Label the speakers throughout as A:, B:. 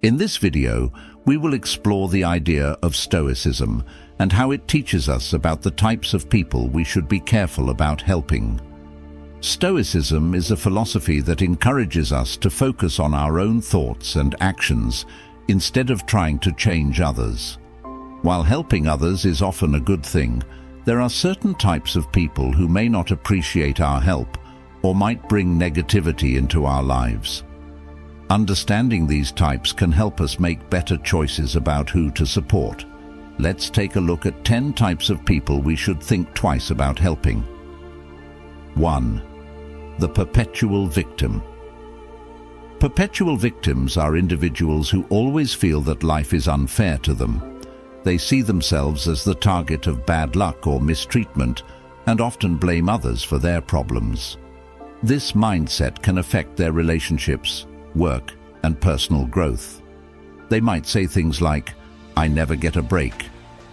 A: In this video, we will explore the idea of Stoicism and how it teaches us about the types of people we should be careful about helping. Stoicism is a philosophy that encourages us to focus on our own thoughts and actions instead of trying to change others. While helping others is often a good thing, there are certain types of people who may not appreciate our help or might bring negativity into our lives. Understanding these types can help us make better choices about who to support. Let's take a look at 10 types of people we should think twice about helping. 1. The perpetual victim. Perpetual victims are individuals who always feel that life is unfair to them. They see themselves as the target of bad luck or mistreatment and often blame others for their problems. This mindset can affect their relationships, work, and personal growth. They might say things like, "I never get a break,"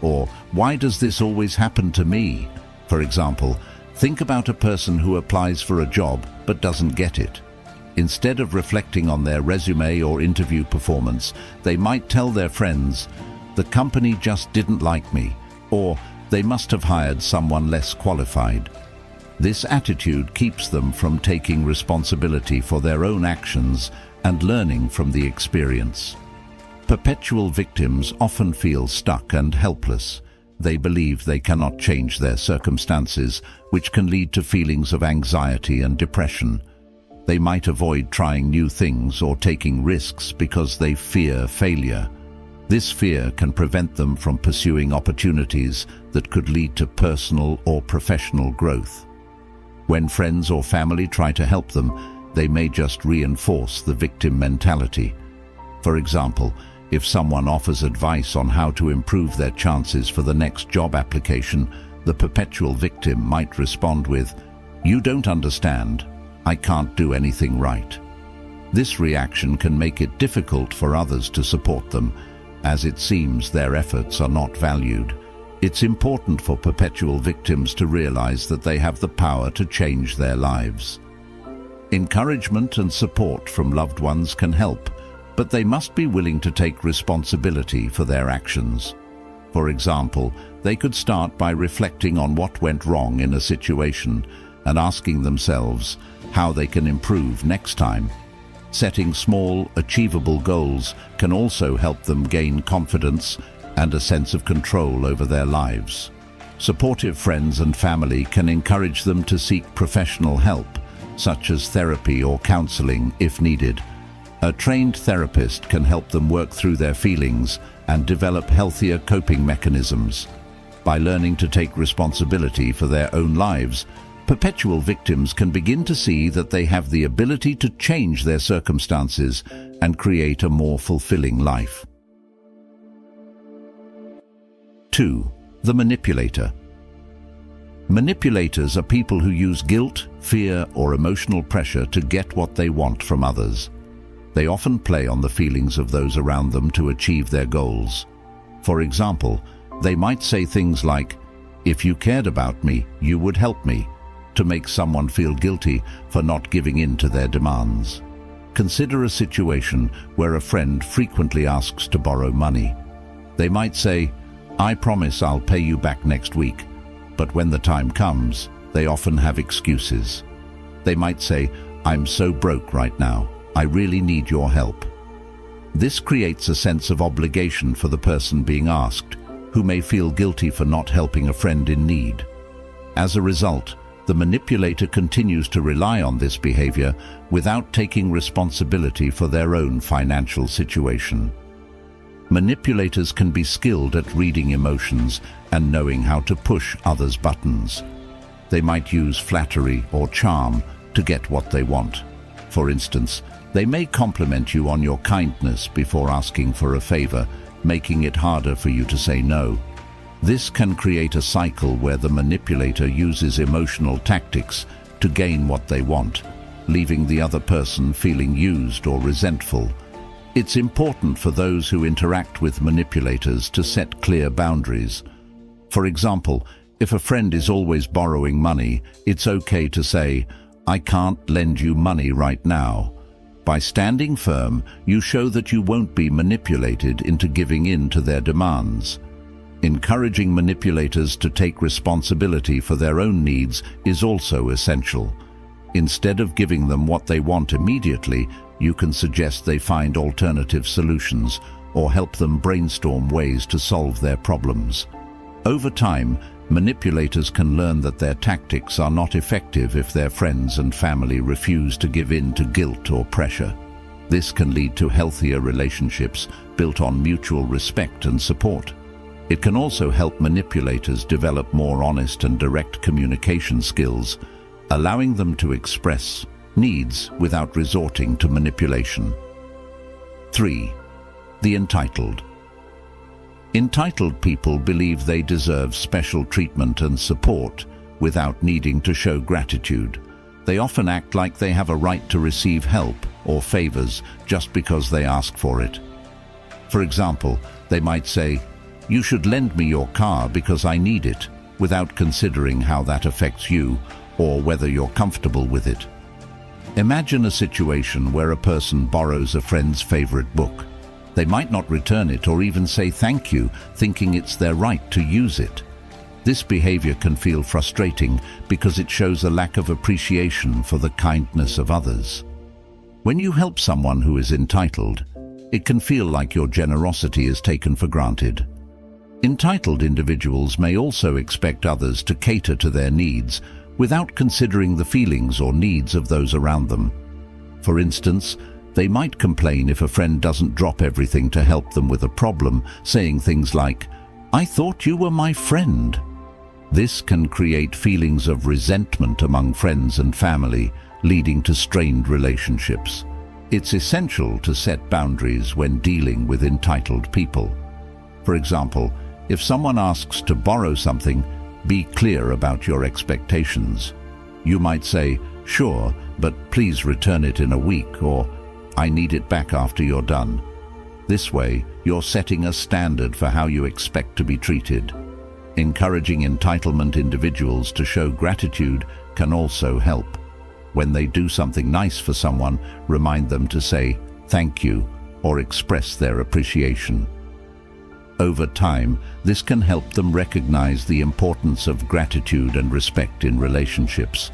A: or "Why does this always happen to me?" For example, think about a person who applies for a job but doesn't get it. Instead of reflecting on their resume or interview performance, they might tell their friends, "The company just didn't like me," or "They must have hired someone less qualified." This attitude keeps them from taking responsibility for their own actions and learning from the experience. Perpetual victims often feel stuck and helpless. They believe they cannot change their circumstances, which can lead to feelings of anxiety and depression. They might avoid trying new things or taking risks because they fear failure. This fear can prevent them from pursuing opportunities that could lead to personal or professional growth. When friends or family try to help them, they may just reinforce the victim mentality. For example, if someone offers advice on how to improve their chances for the next job application, the perpetual victim might respond with, "You don't understand. I can't do anything right." This reaction can make it difficult for others to support them, as it seems their efforts are not valued. It's important for perpetual victims to realize that they have the power to change their lives. Encouragement and support from loved ones can help, but they must be willing to take responsibility for their actions. For example, they could start by reflecting on what went wrong in a situation and asking themselves how they can improve next time. Setting small, achievable goals can also help them gain confidence and a sense of control over their lives. Supportive friends and family can encourage them to seek professional help, such as therapy or counseling if needed. A trained therapist can help them work through their feelings and develop healthier coping mechanisms. By learning to take responsibility for their own lives, perpetual victims can begin to see that they have the ability to change their circumstances and create a more fulfilling life. 2. The manipulator. Manipulators are people who use guilt, fear, or emotional pressure to get what they want from others. They often play on the feelings of those around them to achieve their goals. For example, they might say things like, "If you cared about me, you would help me," to make someone feel guilty for not giving in to their demands. Consider a situation where a friend frequently asks to borrow money. They might say, "I promise I'll pay you back next week," but when the time comes, they often have excuses. They might say, "I'm so broke right now. I really need your help." This creates a sense of obligation for the person being asked, who may feel guilty for not helping a friend in need. As a result, the manipulator continues to rely on this behavior without taking responsibility for their own financial situation. Manipulators can be skilled at reading emotions and knowing how to push others' buttons. They might use flattery or charm to get what they want. For instance, they may compliment you on your kindness before asking for a favor, making it harder for you to say no. This can create a cycle where the manipulator uses emotional tactics to gain what they want, leaving the other person feeling used or resentful. It's important for those who interact with manipulators to set clear boundaries. For example, if a friend is always borrowing money, it's okay to say, "I can't lend you money right now." By standing firm, you show that you won't be manipulated into giving in to their demands. Encouraging manipulators to take responsibility for their own needs is also essential. Instead of giving them what they want immediately, you can suggest they find alternative solutions or help them brainstorm ways to solve their problems. Over time, manipulators can learn that their tactics are not effective if their friends and family refuse to give in to guilt or pressure. This can lead to healthier relationships built on mutual respect and support. It can also help manipulators develop more honest and direct communication skills, allowing them to express needs without resorting to manipulation. 3. The entitled. Entitled people believe they deserve special treatment and support without needing to show gratitude. They often act like they have a right to receive help or favors just because they ask for it. For example, they might say, "You should lend me your car because I need it," without considering how that affects you or whether you're comfortable with it. Imagine a situation where a person borrows a friend's favorite book. They might not return it or even say thank you, thinking it's their right to use it. This behavior can feel frustrating because it shows a lack of appreciation for the kindness of others. When you help someone who is entitled, it can feel like your generosity is taken for granted. Entitled individuals may also expect others to cater to their needs without considering the feelings or needs of those around them. For instance, they might complain if a friend doesn't drop everything to help them with a problem, saying things like, "I thought you were my friend." This can create feelings of resentment among friends and family, leading to strained relationships. It's essential to set boundaries when dealing with entitled people. For example, if someone asks to borrow something, be clear about your expectations. You might say, "Sure, but please return it in a week," or "I need it back after you're done." This way, you're setting a standard for how you expect to be treated. Encouraging entitlement individuals to show gratitude can also help. When they do something nice for someone, remind them to say thank you or express their appreciation. Over time, this can help them recognize the importance of gratitude and respect in relationships.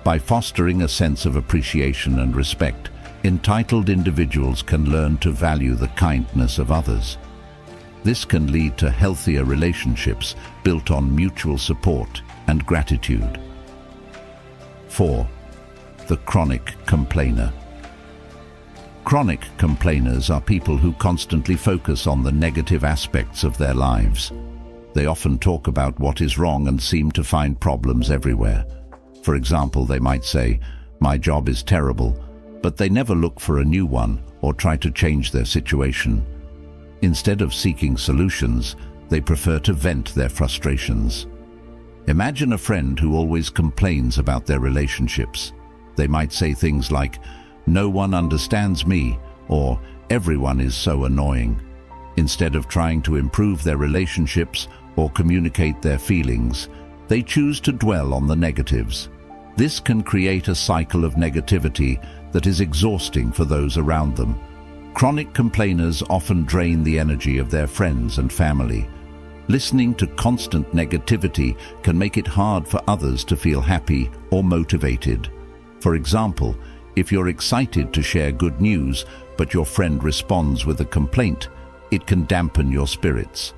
A: By fostering a sense of appreciation and respect, entitled individuals can learn to value the kindness of others. This can lead to healthier relationships built on mutual support and gratitude. 4. The chronic complainer. Chronic complainers are people who constantly focus on the negative aspects of their lives. They often talk about what is wrong and seem to find problems everywhere. For example, they might say, "My job is terrible," but they never look for a new one or try to change their situation. Instead of seeking solutions, they prefer to vent their frustrations. Imagine a friend who always complains about their relationships. They might say things like, "No one understands me," or "Everyone is so annoying." Instead of trying to improve their relationships or communicate their feelings, they choose to dwell on the negatives. This can create a cycle of negativity that is exhausting for those around them. Chronic complainers often drain the energy of their friends and family. Listening to constant negativity can make it hard for others to feel happy or motivated. For example, if you're excited to share good news, but your friend responds with a complaint, it can dampen your spirits.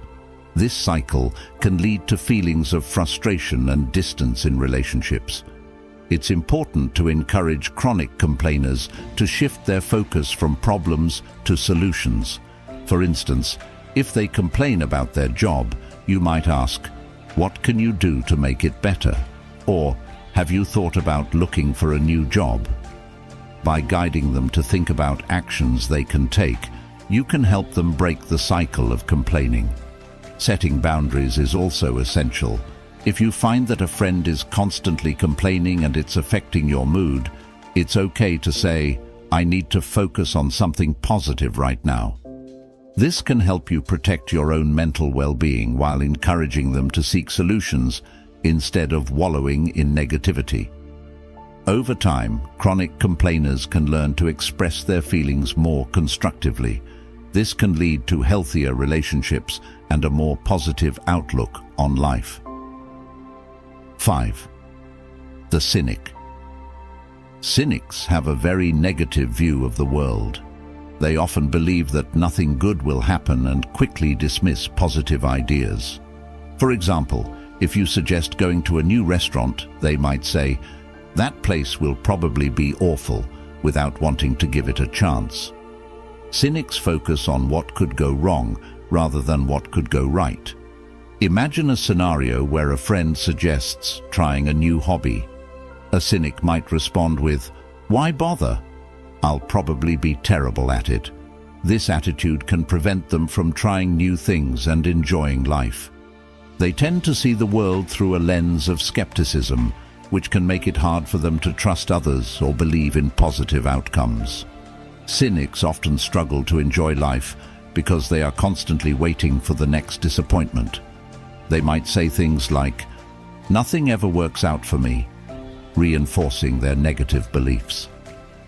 A: This cycle can lead to feelings of frustration and distance in relationships. It's important to encourage chronic complainers to shift their focus from problems to solutions. For instance, if they complain about their job, you might ask, "What can you do to make it better?" Or, "Have you thought about looking for a new job?" By guiding them to think about actions they can take, you can help them break the cycle of complaining. Setting boundaries is also essential. If you find that a friend is constantly complaining and it's affecting your mood, it's okay to say, "I need to focus on something positive right now." This can help you protect your own mental well-being while encouraging them to seek solutions instead of wallowing in negativity. Over time, chronic complainers can learn to express their feelings more constructively. This can lead to healthier relationships and a more positive outlook on life. 5. The cynic. Cynics have a very negative view of the world. They often believe that nothing good will happen and quickly dismiss positive ideas. For example, if you suggest going to a new restaurant, they might say, "That place will probably be awful," without wanting to give it a chance. Cynics focus on what could go wrong rather than what could go right. Imagine a scenario where a friend suggests trying a new hobby. A cynic might respond with, "Why bother? I'll probably be terrible at it." This attitude can prevent them from trying new things and enjoying life. They tend to see the world through a lens of skepticism, which can make it hard for them to trust others or believe in positive outcomes. Cynics often struggle to enjoy life because they are constantly waiting for the next disappointment. They might say things like, "Nothing ever works out for me," reinforcing their negative beliefs.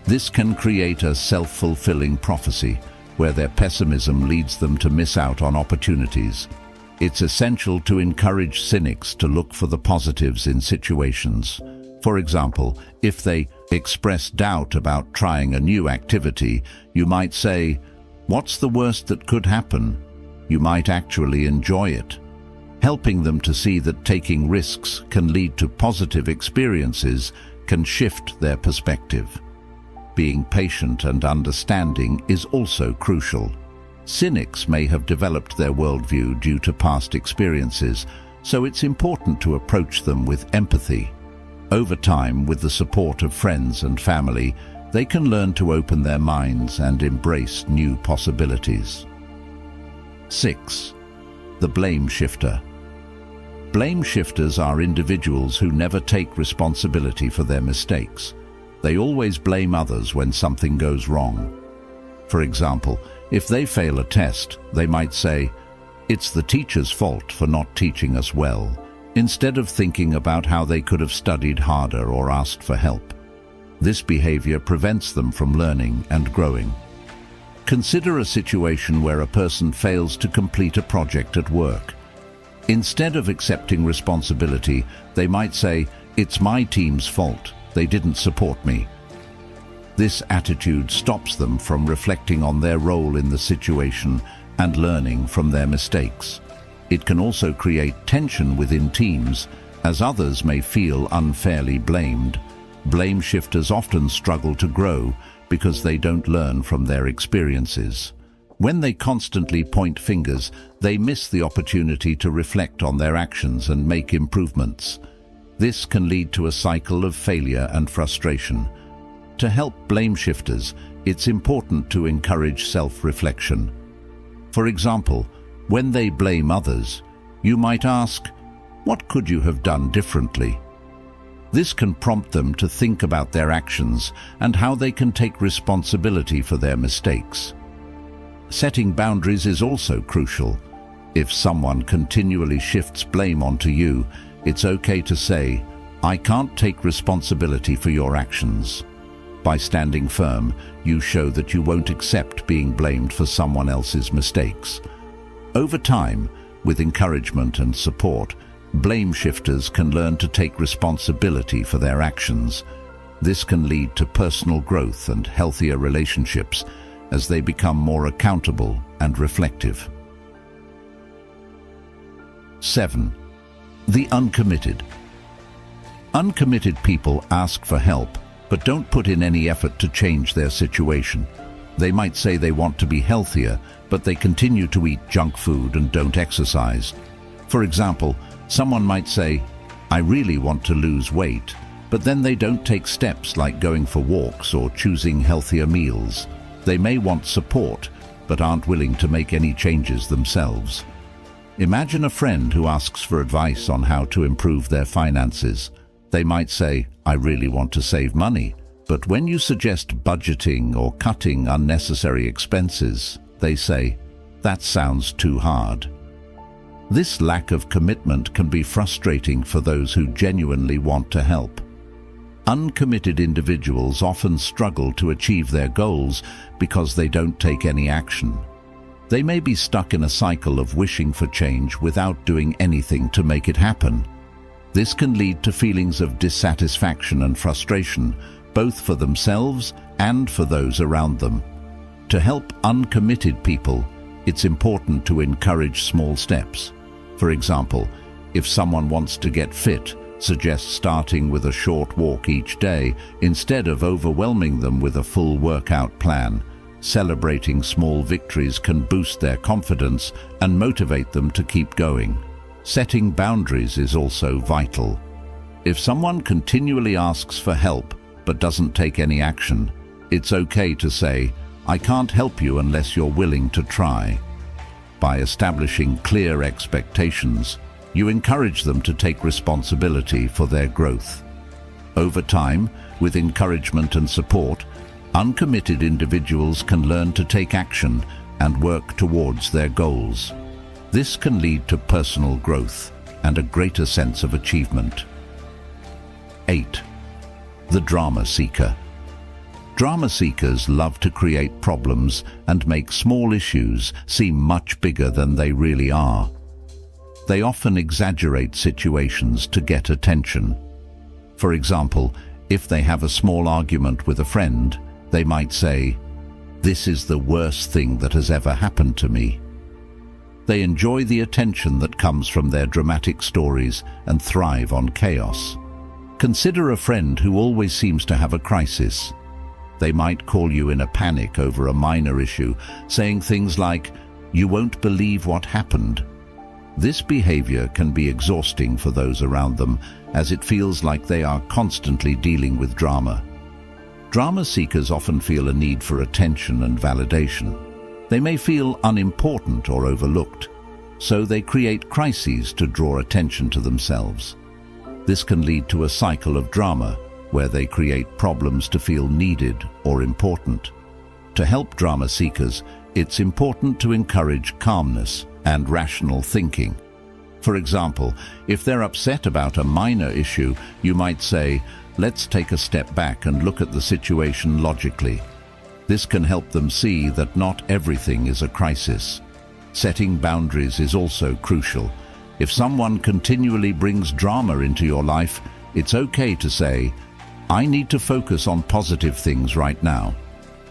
A: This can create a self-fulfilling prophecy, where their pessimism leads them to miss out on opportunities. It's essential to encourage cynics to look for the positives in situations. For example, if they express doubt about trying a new activity, you might say, "What's the worst that could happen? You might actually enjoy it." Helping them to see that taking risks can lead to positive experiences can shift their perspective. Being patient and understanding is also crucial. Cynics may have developed their worldview due to past experiences, so it's important to approach them with empathy. Over time, with the support of friends and family, they can learn to open their minds and embrace new possibilities. 6. The blame shifter. Blame shifters are individuals who never take responsibility for their mistakes. They always blame others when something goes wrong. For example, if they fail a test, they might say, "It's the teacher's fault for not teaching us well," instead of thinking about how they could have studied harder or asked for help. This behavior prevents them from learning and growing. Consider a situation where a person fails to complete a project at work. Instead of accepting responsibility, they might say, "It's my team's fault. They didn't support me." This attitude stops them from reflecting on their role in the situation and learning from their mistakes. It can also create tension within teams, as others may feel unfairly blamed. Blame shifters often struggle to grow because they don't learn from their experiences. When they constantly point fingers, they miss the opportunity to reflect on their actions and make improvements. This can lead to a cycle of failure and frustration. To help blame shifters, it's important to encourage self-reflection. For example, when they blame others, you might ask, "What could you have done differently?" This can prompt them to think about their actions and how they can take responsibility for their mistakes. Setting boundaries is also crucial. If someone continually shifts blame onto you, it's okay to say, "I can't take responsibility for your actions." By standing firm, you show that you won't accept being blamed for someone else's mistakes. Over time, with encouragement and support, blame shifters can learn to take responsibility for their actions. This can lead to personal growth and healthier relationships as they become more accountable and reflective. 7. The uncommitted. Uncommitted people ask for help, but don't put in any effort to change their situation. They might say they want to be healthier, but they continue to eat junk food and don't exercise. For example, someone might say, "I really want to lose weight," but then they don't take steps like going for walks or choosing healthier meals. They may want support, but aren't willing to make any changes themselves. Imagine a friend who asks for advice on how to improve their finances. They might say, "I really want to save money," but when you suggest budgeting or cutting unnecessary expenses, they say, "That sounds too hard." This lack of commitment can be frustrating for those who genuinely want to help. Uncommitted individuals often struggle to achieve their goals because they don't take any action. They may be stuck in a cycle of wishing for change without doing anything to make it happen. This can lead to feelings of dissatisfaction and frustration, both for themselves and for those around them. To help uncommitted people, it's important to encourage small steps. For example, if someone wants to get fit, suggest starting with a short walk each day instead of overwhelming them with a full workout plan. Celebrating small victories can boost their confidence and motivate them to keep going. Setting boundaries is also vital. If someone continually asks for help but doesn't take any action, it's okay to say, "I can't help you unless you're willing to try." By establishing clear expectations, you encourage them to take responsibility for their growth. Over time, with encouragement and support, uncommitted individuals can learn to take action and work towards their goals. This can lead to personal growth and a greater sense of achievement. 8. The drama seeker. Drama seekers love to create problems and make small issues seem much bigger than they really are. They often exaggerate situations to get attention. For example, if they have a small argument with a friend, they might say, "This is the worst thing that has ever happened to me." They enjoy the attention that comes from their dramatic stories and thrive on chaos. Consider a friend who always seems to have a crisis. They might call you in a panic over a minor issue, saying things like, "You won't believe what happened." This behavior can be exhausting for those around them, as it feels like they are constantly dealing with drama. Drama seekers often feel a need for attention and validation. They may feel unimportant or overlooked, so they create crises to draw attention to themselves. This can lead to a cycle of drama, where they create problems to feel needed or important. To help drama seekers, it's important to encourage calmness and rational thinking. For example, if they're upset about a minor issue, you might say, "Let's take a step back and look at the situation logically." This can help them see that not everything is a crisis. Setting boundaries is also crucial. If someone continually brings drama into your life, it's okay to say, "I need to focus on positive things right now."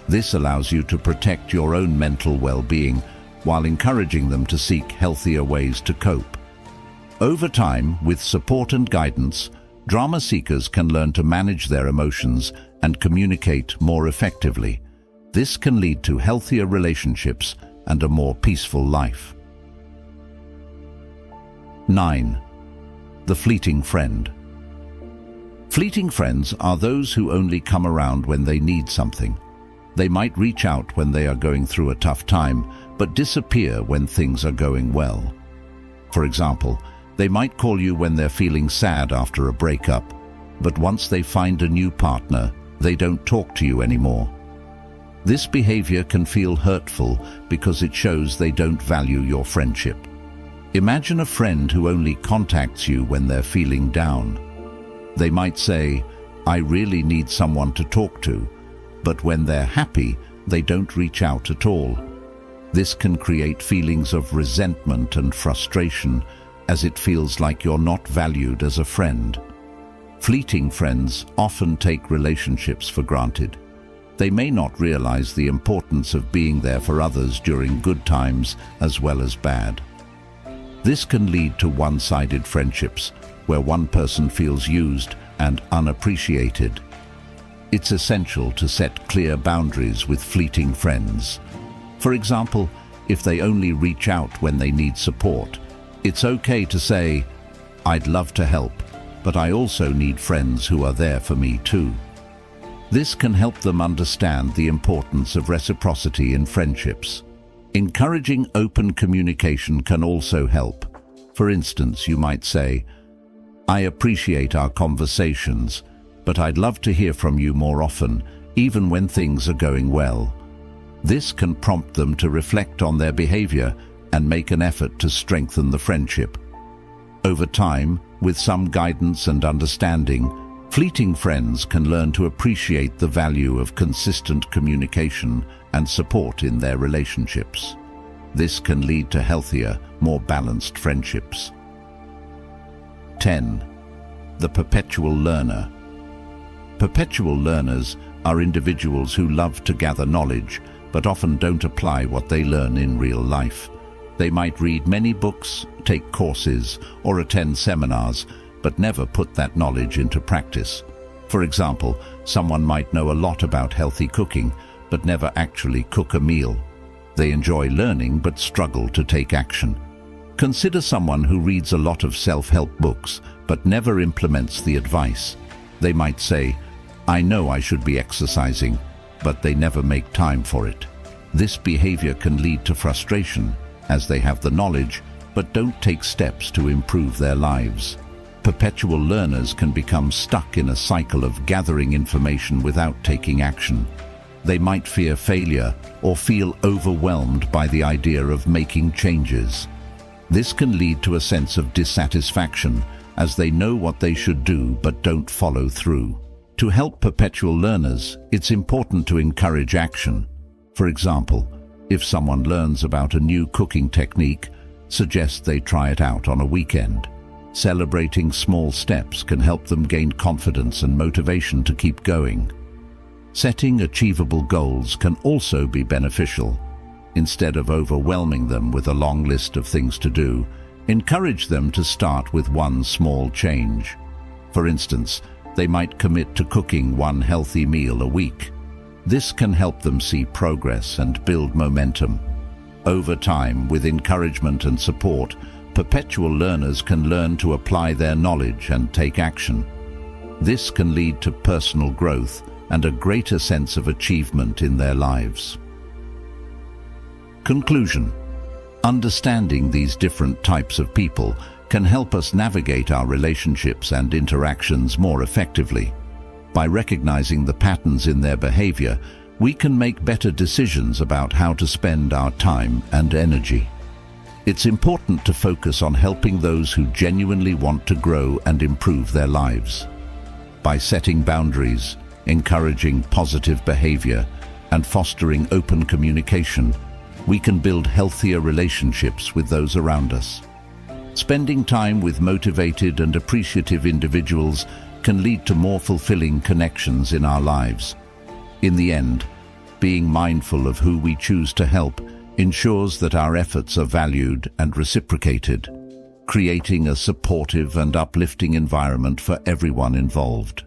A: This allows you to protect your own mental well-being while encouraging them to seek healthier ways to cope. Over time, with support and guidance, drama seekers can learn to manage their emotions and communicate more effectively. This can lead to healthier relationships and a more peaceful life. 9. The fleeting friend. Fleeting friends are those who only come around when they need something. They might reach out when they are going through a tough time, but disappear when things are going well. For example, they might call you when they're feeling sad after a breakup, but once they find a new partner, they don't talk to you anymore. This behavior can feel hurtful because it shows they don't value your friendship. Imagine a friend who only contacts you when they're feeling down. They might say, "I really need someone to talk to," but when they're happy, they don't reach out at all. This can create feelings of resentment and frustration, as it feels like you're not valued as a friend. Fleeting friends often take relationships for granted. They may not realize the importance of being there for others during good times as well as bad. This can lead to one-sided friendships, where one person feels used and unappreciated. It's essential to set clear boundaries with fleeting friends. For example, if they only reach out when they need support, it's okay to say, "I'd love to help, but I also need friends who are there for me too." This can help them understand the importance of reciprocity in friendships. Encouraging open communication can also help. For instance, you might say, "I appreciate our conversations, but I'd love to hear from you more often, even when things are going well." This can prompt them to reflect on their behavior and make an effort to strengthen the friendship. Over time, with some guidance and understanding, Fleeting friends can learn to appreciate the value of consistent communication and support in their relationships. This can lead to healthier, more balanced friendships. 10. The perpetual learner. Perpetual learners are individuals who love to gather knowledge, but often don't apply what they learn in real life. They might read many books, take courses, or attend seminars, but never put that knowledge into practice. For example, someone might know a lot about healthy cooking, but never actually cook a meal. They enjoy learning but struggle to take action. Consider someone who reads a lot of self-help books but never implements the advice. They might say, "I know I should be exercising," but they never make time for it. This behavior can lead to frustration, as they have the knowledge but don't take steps to improve their lives. Perpetual learners can become stuck in a cycle of gathering information without taking action. They might fear failure or feel overwhelmed by the idea of making changes. This can lead to a sense of dissatisfaction, as they know what they should do but don't follow through. To help perpetual learners, it's important to encourage action. For example, if someone learns about a new cooking technique, suggest they try it out on a weekend. Celebrating small steps can help them gain confidence and motivation to keep going. Setting achievable goals can also be beneficial. Instead of overwhelming them with a long list of things to do, encourage them to start with one small change. For instance, they might commit to cooking one healthy meal a week. This can help them see progress and build momentum. Over time, with encouragement and support, perpetual learners can learn to apply their knowledge and take action. This can lead to personal growth and a greater sense of achievement in their lives. Conclusion. Understanding these different types of people can help us navigate our relationships and interactions more effectively. By recognizing the patterns in their behavior, we can make better decisions about how to spend our time and energy. It's important to focus on helping those who genuinely want to grow and improve their lives. By setting boundaries, encouraging positive behavior, and fostering open communication, we can build healthier relationships with those around us. Spending time with motivated and appreciative individuals can lead to more fulfilling connections in our lives. In the end, being mindful of who we choose to help ensures that our efforts are valued and reciprocated, creating a supportive and uplifting environment for everyone involved.